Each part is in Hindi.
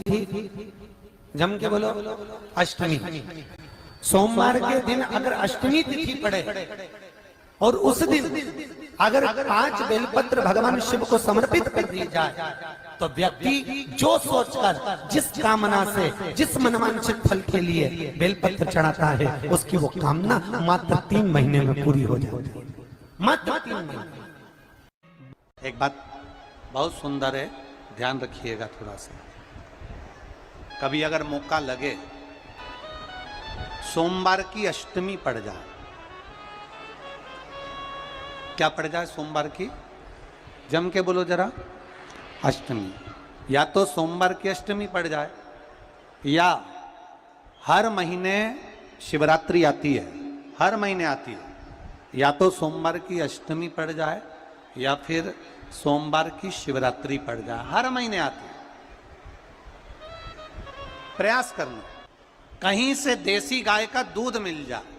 थी? जम के बोलो। अष्टमी। सोमवार के दिन अगर अष्टमी तिथि पड़े और उस दिन अगर 5 बेलपत्र भगवान शिव को समर्पित कर दी जाए तो व्यक्ति जो सोचकर जिस कामना से जिस मनवांछित फल के लिए बेलपत्र चढ़ाता है उसकी वो कामना मात्र 3 महीने में पूरी हो जाती है। मात्र 3 महीने। एक बात बहुत सुंदर है, ध्यान रखिएगा थोड़ा सा। कभी अगर मौका लगे सोमवार की अष्टमी पड़ जाए, क्या पड़ जाए सोमवार की? जम के बोलो जरा। अष्टमी। या तो सोमवार की अष्टमी पड़ जाए या हर महीने शिवरात्रि आती है, हर महीने आती है, या तो सोमवार की अष्टमी पड़ जाए या फिर सोमवार की शिवरात्रि पड़ जाए, हर महीने आती है। प्रयास करना कहीं से देसी गाय का दूध मिल जाए,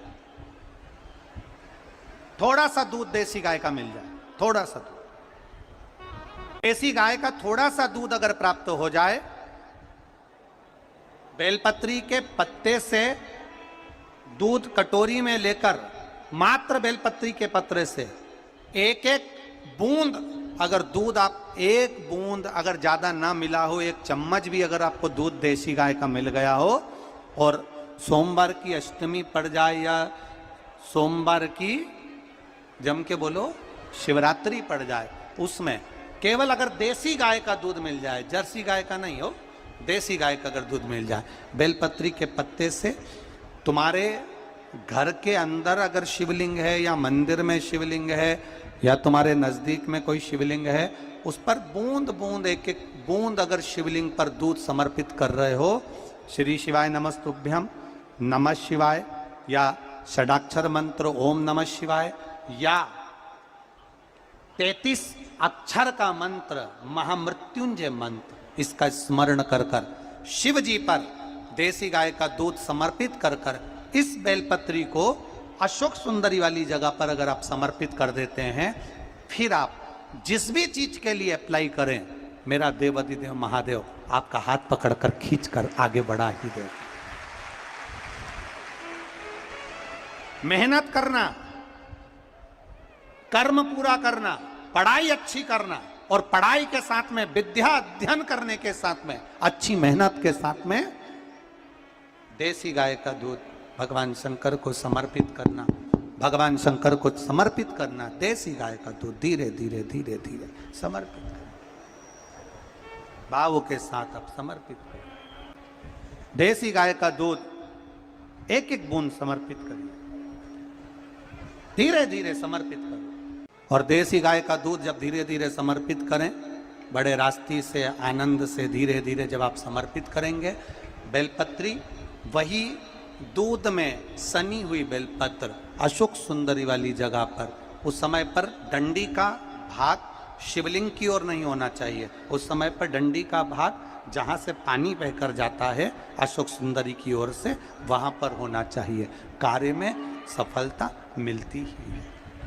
थोड़ा सा दूध देसी गाय का मिल जाए, थोड़ा सा दूध देसी गाय का, थोड़ा सा दूध अगर प्राप्त हो जाए, बेलपत्री के पत्ते से दूध कटोरी में लेकर, मात्र बेलपत्री के पत्रे से एक एक बूंद अगर दूध, आप एक बूंद अगर ज्यादा ना मिला हो, एक चम्मच भी अगर आपको दूध देसी गाय का मिल गया हो और सोमवार की अष्टमी पड़ जाए या सोमवार की, जम के बोलो, शिवरात्रि पड़ जाए, उसमें केवल अगर देसी गाय का दूध मिल जाए, जर्सी गाय का नहीं हो, देसी गाय का अगर दूध मिल जाए, बेलपत्री के पत्ते से, तुम्हारे घर के अंदर अगर शिवलिंग है या मंदिर में शिवलिंग है या तुम्हारे नजदीक में कोई शिवलिंग है, उस पर बूंद बूंद, एक एक बूंद अगर शिवलिंग पर दूध समर्पित कर रहे हो, श्री शिवाय नमस्तुभ्यम, नमः शिवाय, या षडाक्षर मंत्र ओम नमः शिवाय, या 33 अक्षर का मंत्र महामृत्युंजय मंत्र, इसका स्मरण कर कर शिव जी पर देसी गाय का दूध समर्पित कर कर इस बेलपत्री को अशोक सुंदरी वाली जगह पर अगर आप समर्पित कर देते हैं, फिर आप जिस भी चीज के लिए अप्लाई करें, मेरा देवाधिदेव महादेव आपका हाथ पकड़कर खींचकर आगे बढ़ा ही दे। मेहनत करना, कर्म पूरा करना, पढ़ाई अच्छी करना, और पढ़ाई के साथ में विद्या अध्ययन करने के साथ में अच्छी मेहनत के साथ में देसी गाय का दूध भगवान शंकर को समर्पित करना, भगवान शंकर को समर्पित करना, देसी गाय का दूध धीरे धीरे धीरे धीरे समर्पित करना, भाव के साथ आप समर्पित करें। देसी गाय का दूध एक एक बूंद समर्पित करिए, धीरे धीरे समर्पित करो। और देसी गाय का दूध जब धीरे धीरे समर्पित करें, बड़े रास्ते से, आनंद से धीरे धीरे जब आप समर्पित करेंगे, बेलपत्री वही दूध में सनी हुई बेलपत्र अशोक सुंदरी वाली जगह पर, उस समय पर डंडी का भाग शिवलिंग की ओर नहीं होना चाहिए, उस समय पर डंडी का भाग जहाँ से पानी बहकर जाता है अशोक सुंदरी की ओर से, वहाँ पर होना चाहिए। कार्य में सफलता मिलती ही है।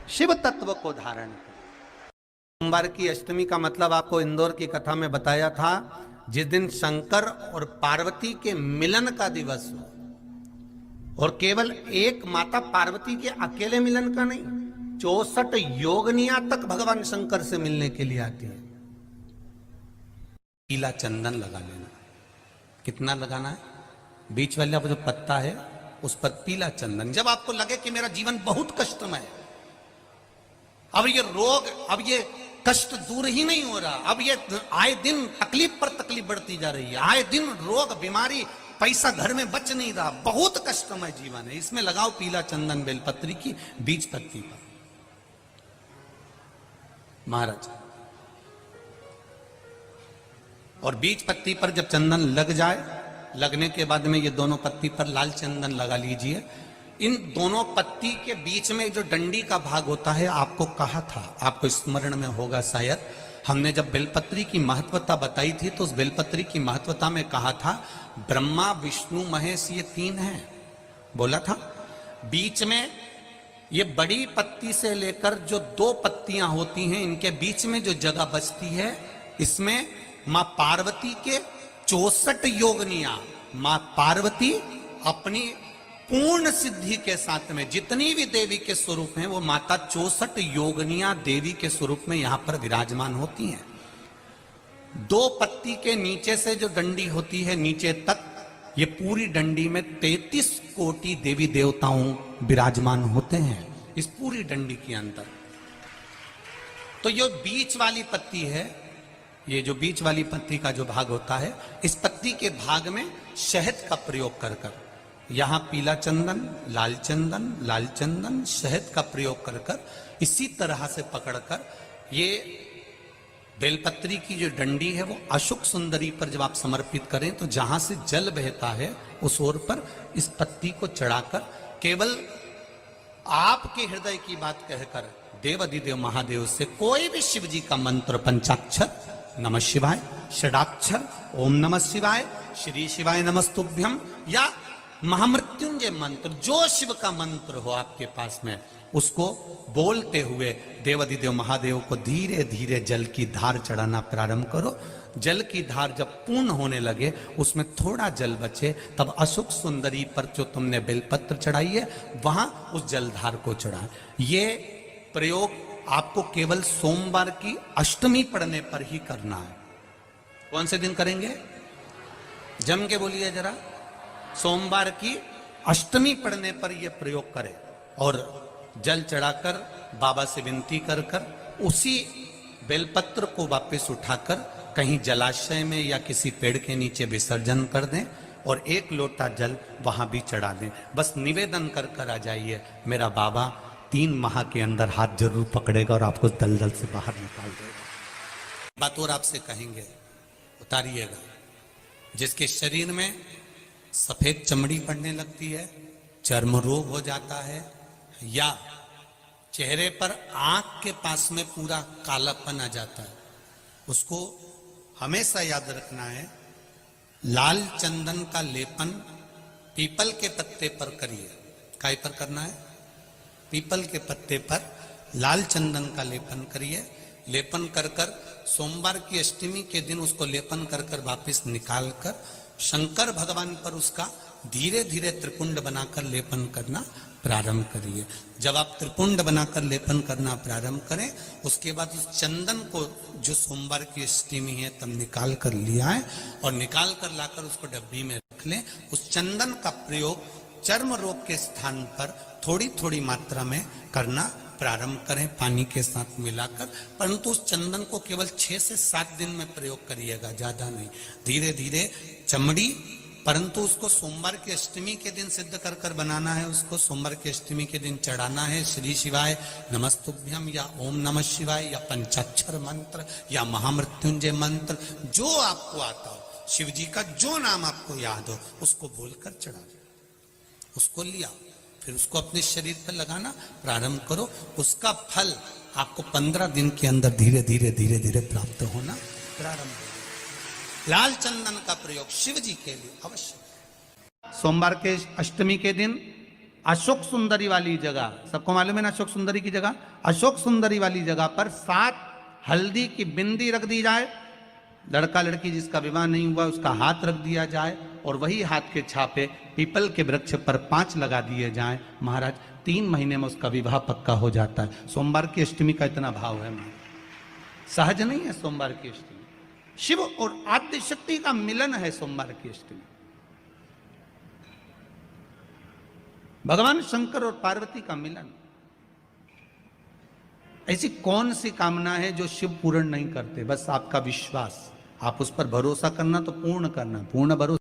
शिव तत्व को धारण करें। सोमवार की अष्टमी का मतलब आपको इंदौर की कथा में बताया था, जिस दिन शंकर और पार्वती के मिलन का दिवस हो, और केवल एक माता पार्वती के अकेले मिलन का नहीं, 64 योगनियां तक भगवान शंकर से मिलने के लिए आती है। पीला चंदन लगा लेना। कितना लगाना है? बीच वाला जो पत्ता है उस पर पीला चंदन। जब आपको लगे कि मेरा जीवन बहुत कष्टमय है, अब ये रोग, अब ये कष्ट दूर ही नहीं हो रहा, अब ये आए दिन तकलीफ पर तकलीफ बढ़ती जा रही है, आए दिन रोग, बीमारी, पैसा घर में बच नहीं रहा, बहुत कष्टमय जीवन है, इसमें लगाओ पीला चंदन बेलपत्री की बीज पत्ती पर। महाराज, और बीज पत्ती पर जब चंदन लग जाए, लगने के बाद में ये दोनों पत्ती पर लाल चंदन लगा लीजिए। इन दोनों पत्ती के बीच में जो डंडी का भाग होता है, आपको कहा था, आपको स्मरण में होगा शायद, हमने जब बेलपत्री की महत्वता बताई थी तो उस बेलपत्री की महत्वता में कहा था ब्रह्मा विष्णु महेश ये 3 हैं, बोला था। बीच में ये बड़ी पत्ती से लेकर जो 2 पत्तियां होती हैं, इनके बीच में जो जगह बचती है, इसमें मां पार्वती के 64 योगनिया मां पार्वती अपनी पूर्ण सिद्धि के साथ में जितनी भी देवी के स्वरूप हैं वो माता 64 योगनिया देवी के स्वरूप में यहां पर विराजमान होती हैं। 2 पत्ती के नीचे से जो डंडी होती है नीचे तक, ये पूरी डंडी में 33 कोटि देवी देवताओं विराजमान होते हैं इस पूरी डंडी के अंदर। तो ये बीच वाली पत्ती है, ये जो बीच वाली पत्ती का जो भाग होता है, इस पत्ती के भाग में शहद का प्रयोग कर कर, यहां पीला चंदन, लाल चंदन, शहद का प्रयोग कर कर इसी तरह से पकड़कर ये बेलपत्री की जो डंडी है वो अशोक सुंदरी पर जब आप समर्पित करें तो जहां से जल बहता है उस ओर पर इस पत्ती को चढ़ाकर केवल आपके हृदय की बात कहकर देवाधिदेव महादेव से कोई भी शिव जी का मंत्र, पंचाक्षर नमः शिवाय, षडाक्षर ओम नमः शिवाय, श्री शिवाय नमस्तुभ्यम, या महामृत्युंजय मंत्र, जो शिव का मंत्र हो आपके पास में, उसको बोलते हुए देवाधिदेव महादेव को धीरे धीरे जल की धार चढ़ाना प्रारंभ करो। जल की धार जब पूर्ण होने लगे, उसमें थोड़ा जल बचे, तब अशोक सुंदरी पर जो तुमने बेलपत्र चढ़ाई है वहां उस जलधार को चढ़ा। ये प्रयोग आपको केवल सोमवार की अष्टमी पढ़ने पर ही करना है। कौन से दिन करेंगे? जम के बोलिए जरा। सोमवार की अष्टमी पढ़ने पर यह प्रयोग करें और जल चढ़ाकर बाबा से विनती कर कर उसी बेलपत्र को वापस उठाकर कहीं जलाशय में या किसी पेड़ के नीचे विसर्जन कर दें और 1 लोटा जल वहां भी चढ़ा दें। बस निवेदन कर कर आ जाइए, मेरा बाबा 3 माह के अंदर हाथ जरूर पकड़ेगा और आपको दलदल से बाहर निकाल देगा। बात और आपसे कहेंगे, उतारिएगा। जिसके शरीर में सफेद चमड़ी पड़ने लगती है, चर्म रोग हो जाता है, या चेहरे पर आंख के पास में पूरा कालापन आ जाता है, उसको हमेशा याद रखना है, लाल चंदन का लेपन पीपल के पत्ते पर करिए। काय पर करना है? पीपल के पत्ते पर लाल चंदन का लेपन करिए। लेपन कर कर सोमवार की अष्टमी के दिन उसको लेपन कर कर वापिस निकाल कर शंकर भगवान पर उसका धीरे धीरे त्रिपुंड बनाकर लेपन करना प्रारंभ करिए। जब आप त्रिपुंड बनाकर लेपन करना प्रारंभ करें, उसके बाद उस चंदन को जो सोमवार की अष्टमी है तब निकाल कर लिया है और निकाल कर लाकर उसको डब्बी में रख लें। उस चंदन का प्रयोग चर्म रोग के स्थान पर थोड़ी थोड़ी मात्रा में करना प्रारंभ करें, पानी के साथ मिलाकर। परंतु उस चंदन को केवल 6 से 7 दिन में प्रयोग करिएगा, ज्यादा नहीं। धीरे धीरे चमड़ी, परंतु उसको सोमवार की अष्टमी के दिन सिद्ध कर कर बनाना है। उसको सोमवार की अष्टमी के दिन चढ़ाना है श्री शिवाय नमस्तुभ्यम या ओम नमः शिवाय या पंचाक्षर मंत्र या महामृत्युंजय मंत्र, जो आपको आता हो, शिव जी का जो नाम आपको याद हो उसको बोलकर चढ़ा। उसको लिया, फिर उसको अपने शरीर पर लगाना प्रारंभ करो। उसका फल आपको 15 दिन के अंदर धीरे धीरे धीरे धीरे प्राप्त होना प्रारंभ हो। लाल चंदन का प्रयोग शिव जी के लिए अवश्य। सोमवार के अष्टमी के दिन अशोक सुंदरी वाली जगह, सबको मालूम है ना अशोक सुंदरी की जगह, अशोक सुंदरी वाली जगह पर 7 हल्दी की बिंदी रख दी जाए। लड़का लड़की जिसका विवाह नहीं हुआ उसका हाथ रख दिया जाए और वही हाथ के छापे पीपल के वृक्ष पर 5 लगा दिए जाएं। महाराज 3 महीने में उसका विवाह पक्का हो जाता है। सोमवार की अष्टमी का इतना भाव है महाराज, सहज नहीं है सोमवार की अष्टमी। शिव और आद्य शक्ति का मिलन है सोमवार की अष्टमी। भगवान शंकर और पार्वती का मिलन। ऐसी कौन सी कामना है जो शिव पूर्ण नहीं करते? बस आपका विश्वास, आप उस पर भरोसा करना तो पूर्ण करना, पूर्ण भरोसा